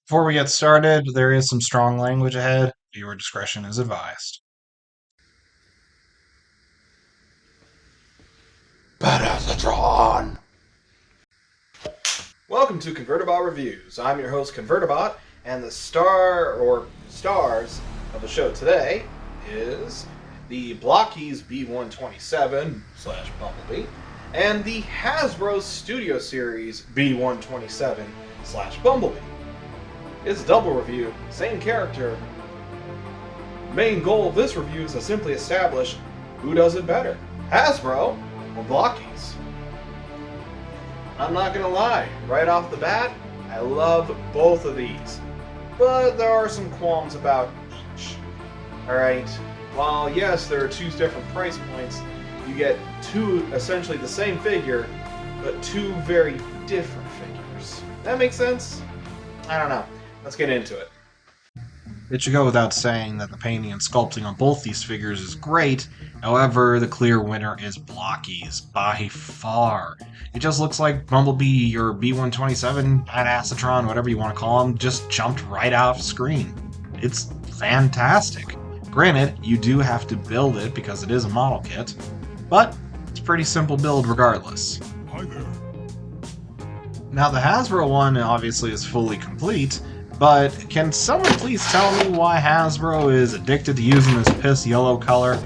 Before we get started, there is some strong language ahead. Viewer discretion is advised. BADASSATRON! Welcome to Convertibot Reviews. I'm your host, Convertibot, and the star or stars of the show today is the Blokees B127 / Bumblebee and the Hasbro Studio Series B127 / Bumblebee. It's a double review, same character. Main goal of this review is to simply establish who does it better, Hasbro or Blokees. I'm not gonna lie, right off the bat, I love both of these, but there are some qualms about each. Alright, while yes, there are two different price points, you get two essentially the same figure, but two very different figures. That makes sense? I don't know. Let's get into it. It should go without saying that the painting and sculpting on both these figures is great. However, the clear winner is Blokees, by far. It just looks like Bumblebee or B127, BADASSATRON, whatever you want to call him, just jumped right off screen. It's fantastic. Granted, you do have to build it because it is a model kit, but it's a pretty simple build regardless. Hi there. Now the Hasbro one obviously is fully complete, but can someone please tell me why Hasbro is addicted to using this piss yellow color?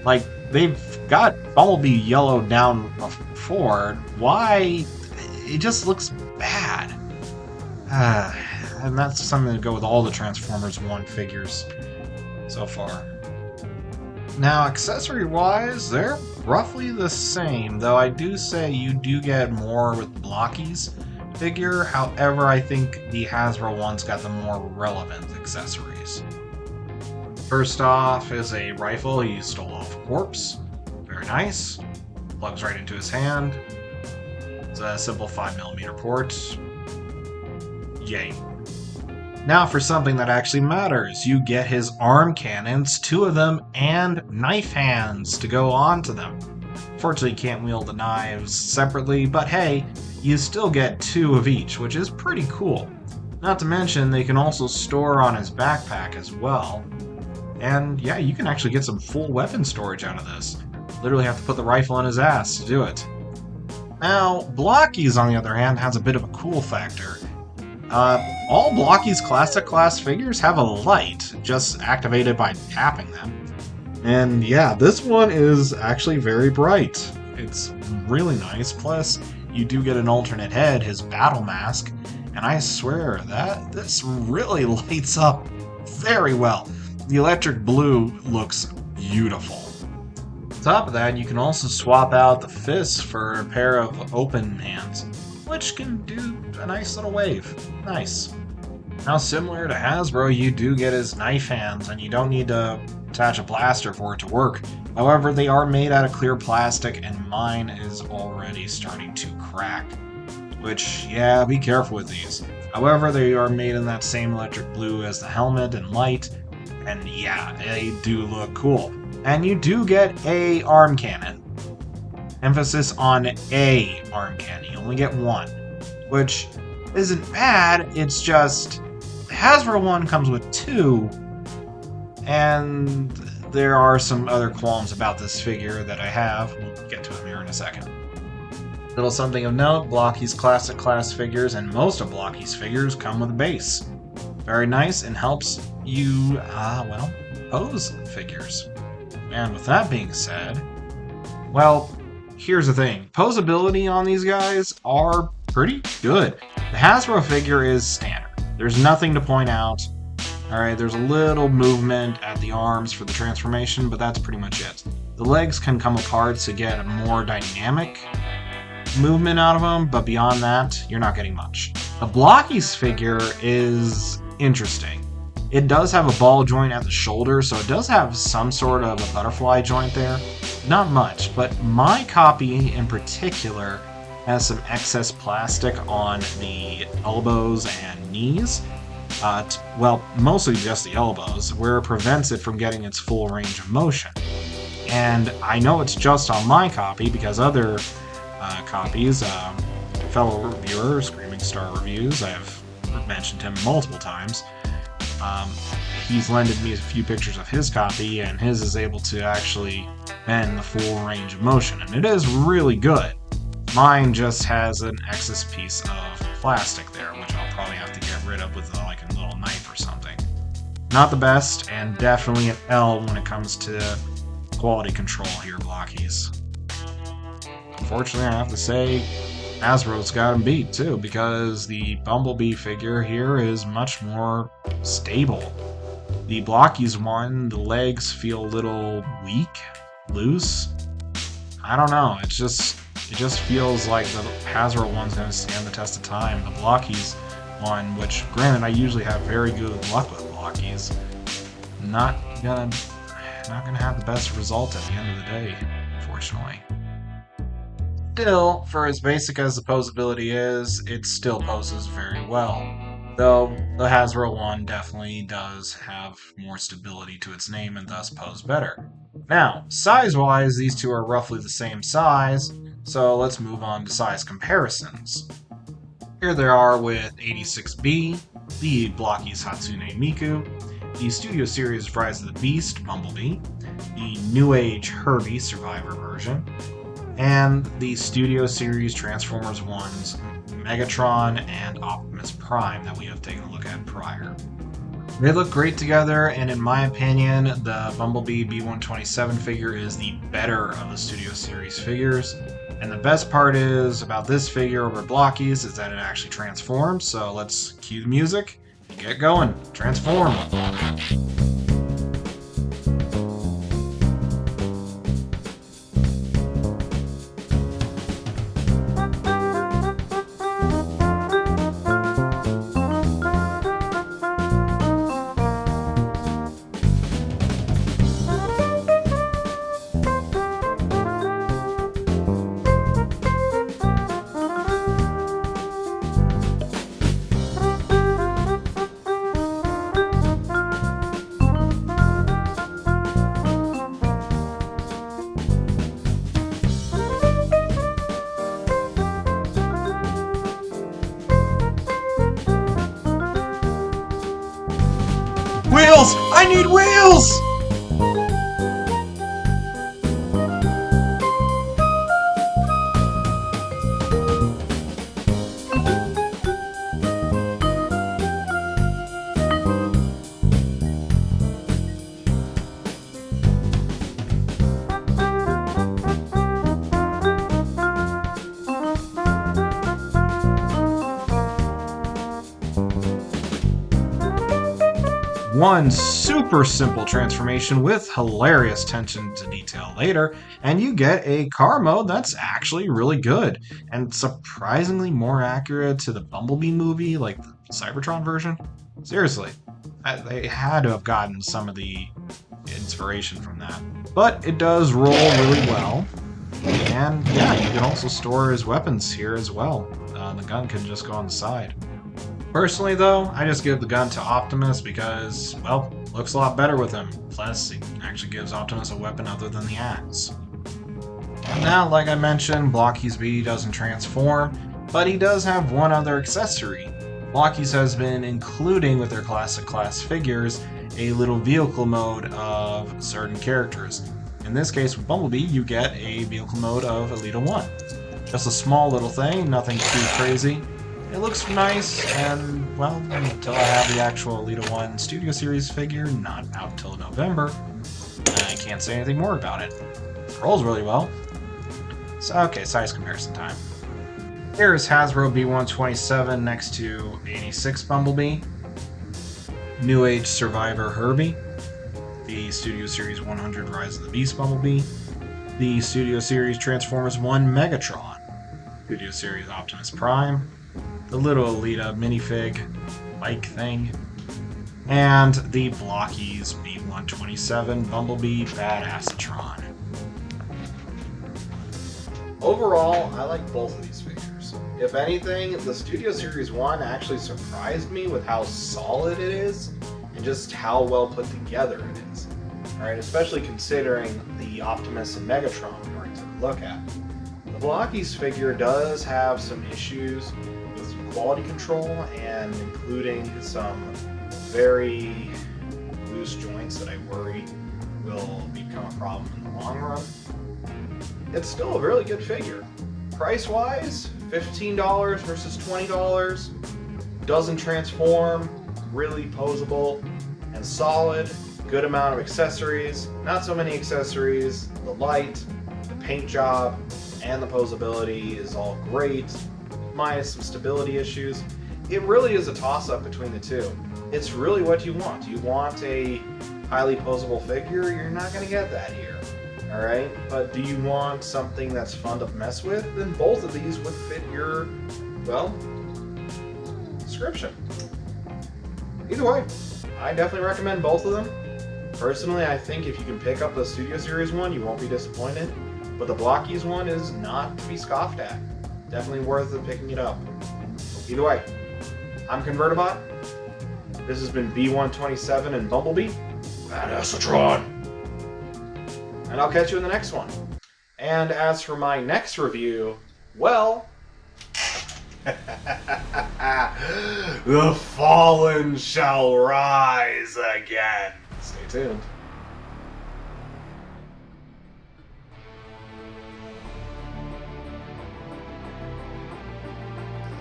Like, they've got Bumblebee yellow down before. Why? It just looks bad. And that's something to go with all the Transformers 1 figures so far. Now, accessory-wise, they're roughly the same, though I do say you do get more with Blokees figure. However, I think the Hasbro one's got the more relevant accessories. First off is a rifle he stole off a corpse. Very nice. Plugs right into his hand. It's a simple 5mm port. Yay. Now for something that actually matters. You get his arm cannons, 2 of them, and knife hands to go onto them. Fortunately, you can't wield the knives separately, but hey, you still get 2 of each, which is pretty cool. Not to mention, they can also store on his backpack as well. And yeah, you can actually get some full weapon storage out of this. Literally have to put the rifle on his ass to do it. Now, Blokees, on the other hand, has a bit of a cool factor. All Blokees Classic Class figures have a light, just activated by tapping them. And yeah, this one is actually very bright. It's really nice, plus you do get an alternate head, his battle mask, and I swear that this really lights up very well. The electric blue looks beautiful. On top of that, you can also swap out the fists for a pair of open hands, which can do a nice little wave. Nice. Now, similar to Hasbro, you do get his knife hands, and you don't need to attach a blaster for it to work. However, they are made out of clear plastic, and mine is already starting to crack. Which, yeah, be careful with these. However, they are made in that same electric blue as the helmet and light, and yeah, they do look cool. And you do get a arm cannon. Emphasis on a arm cannon. You only get one. Which isn't bad, it's just the Hasbro one comes with 2, and there are some other qualms about this figure that I have. We'll get to them here in a second. Little something of note, Blokees Classic Class figures and most of Blokees figures come with a base. Very nice and helps you, pose figures. And with that being said, well, here's the thing. Posability on these guys are pretty good. The Hasbro figure is standard. There's nothing to point out. Alright, there's a little movement at the arms for the transformation, but that's pretty much it. The legs can come apart to get a more dynamic movement out of them, but beyond that, you're not getting much. The Blokees figure is interesting. It does have a ball joint at the shoulder, so it does have some sort of a butterfly joint there. Not much, but my copy in particular has some excess plastic on the elbows and knees. Well, mostly just the elbows, where it prevents it from getting its full range of motion. And I know it's just on my copy because other copies, fellow reviewer, Screaming Star Reviews, I have mentioned him multiple times. He's lended me a few pictures of his copy, and his is able to actually bend the full range of motion, and it is really good. Mine just has an excess piece of plastic there, which I'll probably have to get rid of with like a little knife or something. Not the best, and definitely an L when it comes to quality control here, Blokees. Unfortunately, I have to say, Hasbro's got him beat too, because the Bumblebee figure here is much more stable. The Blokees one, the legs feel a little weak, loose. I don't know, it just feels like the Hasbro one's going to stand the test of time. The Blokees one, which granted I usually have very good luck with Blokees, not gonna have the best result at the end of the day, unfortunately. Still, for as basic as the posability is, it still poses very well. Though the Hasbro one definitely does have more stability to its name and thus pose better. Now, size-wise, these two are roughly the same size, so let's move on to size comparisons. Here they are with 86B, the Blokees Hatsune Miku, the Studio Series Rise of the Beast Bumblebee, the New Age Herbie Survivor version, and the Studio Series Transformers 1's Megatron and Optimus Prime that we have taken a look at prior. They look great together, and in my opinion, the Bumblebee B127 figure is the better of the Studio Series figures. And the best part is about this figure over Blokees is that it actually transforms, so let's cue the music and get going. Transform! Wheels! I need wheels! One super simple transformation with hilarious attention to detail later, and you get a car mode that's actually really good, and surprisingly more accurate to the Bumblebee movie, like the Cybertron version. Seriously, they had to have gotten some of the inspiration from that. But it does roll really well, and yeah, you can also store his weapons here as well. The gun can just go on the side. Personally, though, I just give the gun to Optimus because, well, looks a lot better with him. Plus, it actually gives Optimus a weapon other than the axe. Now, like I mentioned, Blokees B doesn't transform, but he does have one other accessory. Blokees has been including with their Classic Class figures a little vehicle mode of certain characters. In this case, with Bumblebee, you get a vehicle mode of Elita 1. Just a small little thing, nothing too crazy. It looks nice, and, well, until I have the actual Elita 1 Studio Series figure, not out until November, I can't say anything more about it. It rolls really well. So, okay, size comparison time. Here is Hasbro B127 next to 86 Bumblebee, New Age Survivor Herbie, the Studio Series 100 Rise of the Beast Bumblebee, the Studio Series Transformers 1 Megatron, Studio Series Optimus Prime, the little Elita minifig bike thing, and the Blokees B127 Bumblebee BADASSATRON. Overall, I like both of these figures. If anything, the Studio Series 1 actually surprised me with how solid it is and just how well put together it is. Alright, especially considering the Optimus and Megatron we're going to look at. The Blokees figure does have some issues with quality control and including some very loose joints that I worry will become a problem in the long run, it's still a really good figure. Price-wise, $15 versus $20. Doesn't transform, really posable and solid. Good amount of accessories, not so many accessories. The light, the paint job, and the posability is all great, minus some stability issues. It really is a toss-up between the two. It's really what you want. You want a highly posable figure, you're not going to get that here. Alright? But do you want something that's fun to mess with? Then both of these would fit your, well, description. Either way, I definitely recommend both of them. Personally, I think if you can pick up the Studio Series one, you won't be disappointed. But the Blokees one is not to be scoffed at. Definitely worth it picking it up. Either way, I'm Convertibot. This has been B127 and Bumblebee. BADASSATRON! And I'll catch you in the next one. And as for my next review, well... the fallen shall rise again. Stay tuned.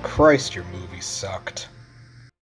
Christ, your movie sucked.